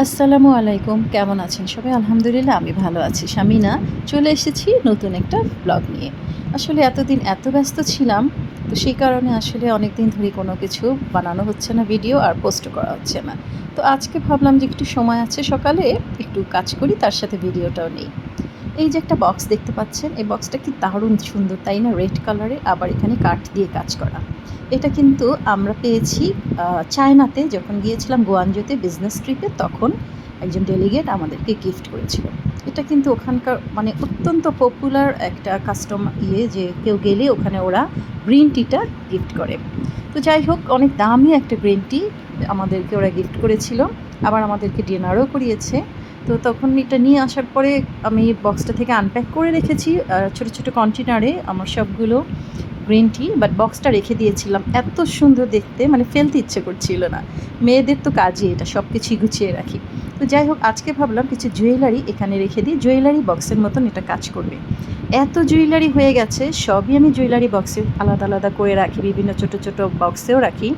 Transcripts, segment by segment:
আসসালামু আলাইকুম, কেমন আছেন সবাই? আলহামদুলিল্লাহ আমি ভালো আছি। শামিনা চলে এসেছি নতুন একটা ব্লগ নিয়ে। আসলে এতদিন এত ব্যস্ত ছিলাম, তো সেই কারণে আসলে অনেক দিন ধরেই কোনো কিছু বানানো হচ্ছে না ভিডিও আর পোস্টও করা হচ্ছে না। তো আজকে ভাবলাম যে একটু সময় আছে সকালে, একটু কাজ করি তার সাথে ভিডিওটাও নেই। এই যে একটা বক্স দেখতে পাচ্ছেন, এই বক্সটা কি দারুণ সুন্দর তাই না? রেড কালারে, আবার এখানে কাঠ দিয়ে কাজ করা। এটা কিন্তু আমরা পেয়েছি চায়নাতে যখন গিয়েছিলাম গুয়াংজুতে বিজনেস ট্রিপে, তখন একজন ডেলিগেট আমাদেরকে গিফট করেছিল। এটা কিন্তু ওখানকার মানে অত্যন্ত পপুলার একটা যে কেউ গেলে ওখানে ওরা গ্রিন টিটা গিফট করে। তো যাই হোক, অনেক দামি একটা গ্রিন টি আমাদেরকে ওরা গিফট করেছিল, আবার আমাদেরকে ডিনারও করিয়েছে। তো তখন এটা নিয়ে আসার পরে আমি বক্সটা থেকে আনপ্যাক করে রেখেছি ছোটো ছোটো কন্টেনারে আমার সবগুলো গ্রিন টি, বাট বক্সটা রেখে দিয়েছিলাম। এত সুন্দর দেখতে, মানে ফেলতে ইচ্ছে করছিল না। মেয়েদের তো কাজই এটা, সব কিছুই গুছিয়ে রাখি। তো যাই হোক, আজকে ভাবলাম কিছু জুয়েলারি এখানে রেখে দিই, জুয়েলারি বক্সের মতন এটা কাজ করবে। এত জুয়েলারি হয়ে গেছে, সবই আমি জুয়েলারি বক্সে আলাদা আলাদা করে রাখি, বিভিন্ন ছোটো ছোটো বক্সেও রাখি।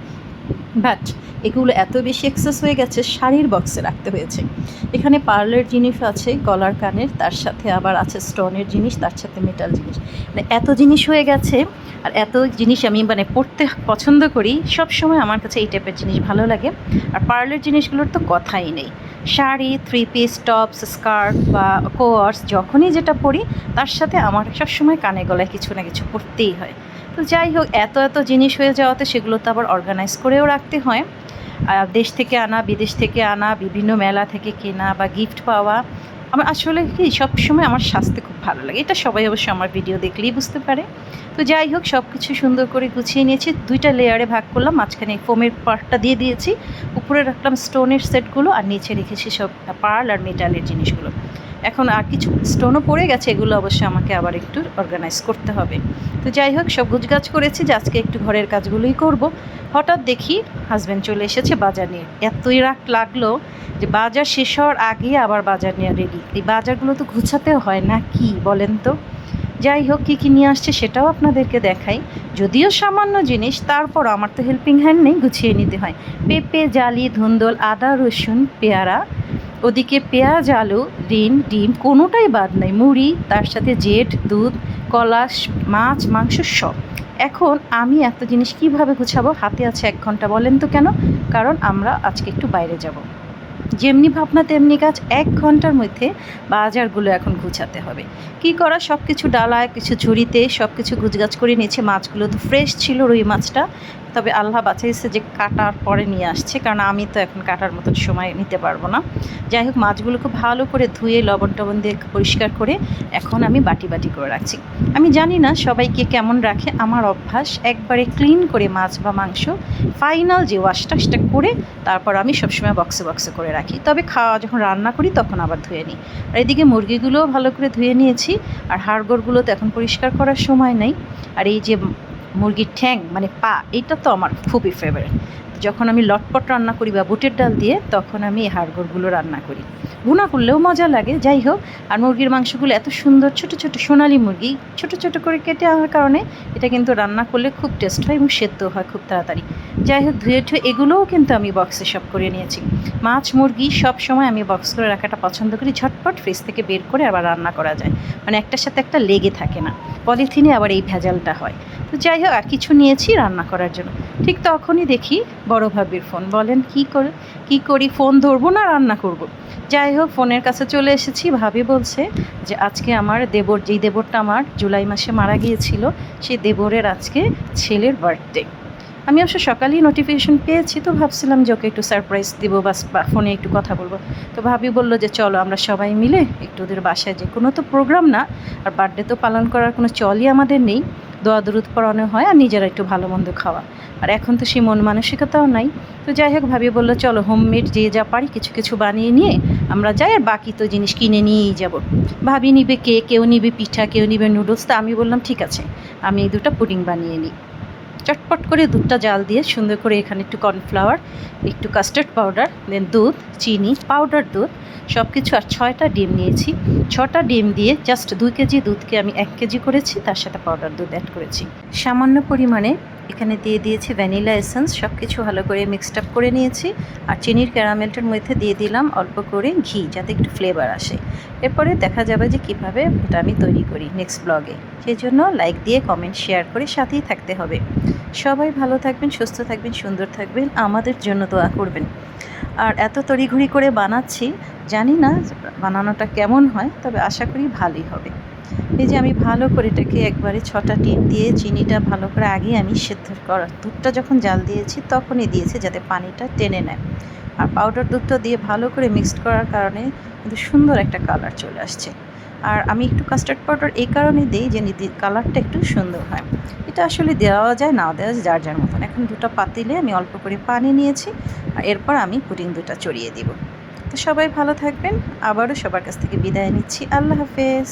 বাট এগুলো এত বেশি এক্সেস হয়ে গেছে, শাড়ির বক্সে রাখতে হয়েছে। এখানে পার্লের জিনিস আছে, গলার কানের, তার সাথে আবার আছে স্টোনের জিনিস, তার সাথে মেটাল জিনিস। মানে এত জিনিস হয়ে গেছে। আর এত জিনিস আমি মানে পড়তে পছন্দ করি, সব সময় আমার কাছে এই টাইপের জিনিস ভালো লাগে। আর পার্লের জিনিসগুলোর তো কথাই নেই। Sari, three piece, tops, skirt বা কোয়ার্স যখনই যেটা পরি, তার সাথে আমার সবসময় কানে গলায় কিছু না কিছু পরতেই হয়। তো যাই হোক, এত এত জিনিস হয়ে যাওয়াতে সেগুলো তো আবার অর্গানাইজ করেও রাখতে হয়। আর দেশ থেকে আনা, বিদেশ থেকে আনা, বিভিন্ন মেলা থেকে কেনা বা গিফট পাওয়া। আমার আসলে কি সবসময় আমার স্বাস্থ্য খুব ভালো লাগে, এটা সবাই অবশ্য আমার ভিডিও দেখলেই বুঝতে পারে। তো যাই হোক, সব কিছু সুন্দর করে গুছিয়ে নিয়েছি, দুইটা লেয়ারে ভাগ করলাম, মাঝখানে ফোমের পার্টটা দিয়ে দিয়েছি, উপরে রাখলাম স্টোনের সেটগুলো, আর নিচে রেখেছি সব পার্ল আর মেটালের জিনিসগুলো। এখন আর কিছু স্টোনও পড়ে গেছে, এগুলো অবশ্যই আমাকে আবার একটু অর্গানাইজ করতে হবে। তো যাই হোক, সব গুছগাছ করেছি যে আজকে একটু ঘরের কাজগুলোই করব। হঠাৎ দেখি হাজব্যান্ড চলে এসেছে বাজার নিয়ে। এতই রাগ লাগলো যে বাজার শেষ হওয়ার আগে আবার বাজার নিয়ে রেডি। এই বাজারগুলো তো গুছাতে হয় না, কি বলেন তো? যাই হোক, কী কী নিয়ে আসছে সেটাও আপনাদেরকে দেখাই। যদিও সামান্য জিনিস, তারপর আমার তো হেল্পিং হ্যান্ড নেই, গুছিয়ে নিতে হয়। পেঁপে, জালি, ধুন্দল, আদা, রসুন, পেয়ারা, ওদিকে পেঁয়াজ, আলু, ডিম কোনোটাই বাদ নাই, মুড়ি, তার সাথে জেট, দুধ, কলা, মাছ, মাংস সব। এখন আমি এত জিনিস কিভাবে গুছাবো? হাতে আছে 1 ঘন্টা। বলেন তো কেন? কারণ আমরা আজকে একটু বাইরে যাব। যেমনি ভাবনা তেমনি কাজ, 1 ঘন্টার মধ্যে বাজারগুলো এখন গুছাতে হবে। কি করা, সব কিছু ডালায়, কিছু ঝুড়িতে সব কিছু গুছগাছ করে নিয়েছে। মাছগুলো তো ফ্রেশ ছিল, রুই মাছটা। তবে আল্লাহ বাঁচাইছে যে কাটার পরে নিয়ে আসছে, কারণ আমি তো এখন কাটার মতন সময় নিতে পারবো না। যাই হোক, মাছগুলোকে ভালো করে ধুয়ে লবণ টবণ দিয়ে পরিষ্কার করে এখন আমি বাটি বাটি করে রাখছি। আমি জানি না সবাইকে কেমন রাখে, আমার অভ্যাস একবারে ক্লিন করে মাছ বা মাংস ফাইনাল যে ওয়াশটা সেটা করে তারপর আমি সবসময় বক্সে বক্সে করে রাখি। তবে খাওয়া যখন রান্না করি তখন আবার ধুয়ে নিই। আর এদিকে মুরগিগুলোও ভালো করে ধুয়ে নিয়েছি। আর হাড়গোড়গুলো তো এখন পরিষ্কার করার সময় নেই। আর এই যে মুরগির ঠ্যাং মানে পা, এইটা তো আমার খুবই ফেভারিট। যখন আমি লটপট রান্না করি বা বুটের ডাল দিয়ে, তখন আমি এই হাড়গোড়গুলো রান্না করি। ভুনা করলেও মজা লাগে। যাই হোক, আর মুরগির মাংসগুলো এত সুন্দর, ছোটো ছোটো সোনালি মুরগি, ছোটো ছোটো করে কেটে আনার কারণে এটা কিন্তু রান্না করলে খুব টেস্ট হয় এবং সেদ্ধ হয় খুব তাড়াতাড়ি। যাই হোক, ধুয়ে ঠুয়ে এগুলোও কিন্তু আমি বক্সে সব করে নিয়েছি। মাছ, মুরগি সব সময় আমি বক্স করে রাখাটা পছন্দ করি, ঝটপট ফ্রিজ থেকে বের করে আবার রান্না করা যায়, মানে একটার সাথে একটা লেগে থাকে না। পলিথিনে আবার এই ভেজালটা হয়। তো যাই হোক, আর কিছু নিয়েছি রান্না করার জন্য। ঠিক তখনই দেখি বড় ভাবির ফোন। বলেন কী করি, ফোন ধরবো না রান্না করব। যাই হোক, ফোনের কাছে চলে এসেছি। ভাবি বলছে যে আজকে আমার দেবর, যেই দেবরটা আমার জুলাই মাসে মারা গিয়েছিল, সেই দেবরের আজকে ছেলের বার্থডে। আমি অবশ্য সকালেই নোটিফিকেশন পেয়েছি, তো ভাবছিলাম যে ওকে একটু সারপ্রাইজ দেবো বা ফোনে একটু কথা বলবো। তো ভাবি বললো যে চলো আমরা সবাই মিলে একটু ওদের বাসায় যাই। কোনো তো প্রোগ্রাম না, আর বার্থডে তো পালন করার কোনো চলই আমাদের নেই। দোয়া দুরুদ পড়ানো হয় আর নিজেরা একটু ভালো মন্দ খাওয়া। আর এখন তো সেই মন মানসিকতাও নাই। তো যাই হোক, ভাবি বললো চলো হোমমেড যে যা পারি কিছু কিছু বানিয়ে নিয়ে আমরা যাই, আর বাকি তো জিনিস কিনে নিয়েই যাব। ভাবি নিবে কেক, কেউ নিবে পিঠা, কেউ নিবে নুডলস। তা আমি বললাম ঠিক আছে, আমি এই 2টা পুডিং বানিয়ে নিই। চটপট করে দুধটা জাল দিয়ে সুন্দর করে এখানে একটু কর্নফ্লাওয়ার, একটু কাস্টার্ড পাউডার, দেন দুধ, চিনি, পাউডার দুধ সব কিছু, আর 6টা ডিম নিয়েছি। 6টা ডিম দিয়ে জাস্ট 2 কেজি দুধকে আমি 1 কেজি করেছি, তার সাথে পাউডার দুধ অ্যাড করেছি। সামান্য পরিমাণে এখানে দিয়ে দিয়েছি ভ্যানিলা এসেন্স, সব কিছু ভালো করে মিক্সড আপ করে নিয়েছি। আর চিনির ক্যারামেলটার মধ্যে দিয়ে দিলাম অল্প করে ঘি, যাতে একটু ফ্লেভার আসে। এরপরে দেখা যাবে যে কীভাবে এটা আমি তৈরি করি নেক্সট ব্লগে। সেই জন্য লাইক দিয়ে কমেন্ট শেয়ার করে সাথেই থাকতে হবে। সবাই ভালো থাকবেন, সুস্থ থাকবেন, সুন্দর থাকবেন, আমাদের জন্য দোয়া করবেন। আর এত তড়িঘড়ি করে বানাচ্ছি, জানি না বানানোটা কেমন হয়, তবে আশা করি ভালোই হবে। এই যে আমি ভালো করে এটাকে একবারে 6টা ডিম দিয়ে চিনিটা ভালো করে আগে আমি সেদ্ধ করা দুধটা যখন জাল দিয়েছি তখনই দিয়েছি, যাতে পানিটা টেনে নেয়। আর পাউডার দুধটা দিয়ে ভালো করে মিক্সড করার কারণে কিন্তু সুন্দর একটা কালার চলে আসছে। আর আমি একটু কাস্টার্ড পাউডার এই কারণে দিই যে কালারটা একটু সুন্দর হয়। এটা আসলে দেওয়া যায়, নাও দেওয়া যায়, যার যার মতন। এখন 2টা পাতিলে আমি অল্প করে পানি নিয়েছি, আর এরপর আমি পুডিং দুধটা চড়িয়ে দিব। তো সবাই ভালো থাকবেন, আবারও সবার কাছ থেকে বিদায় নিচ্ছি। আল্লাহ হাফেজ।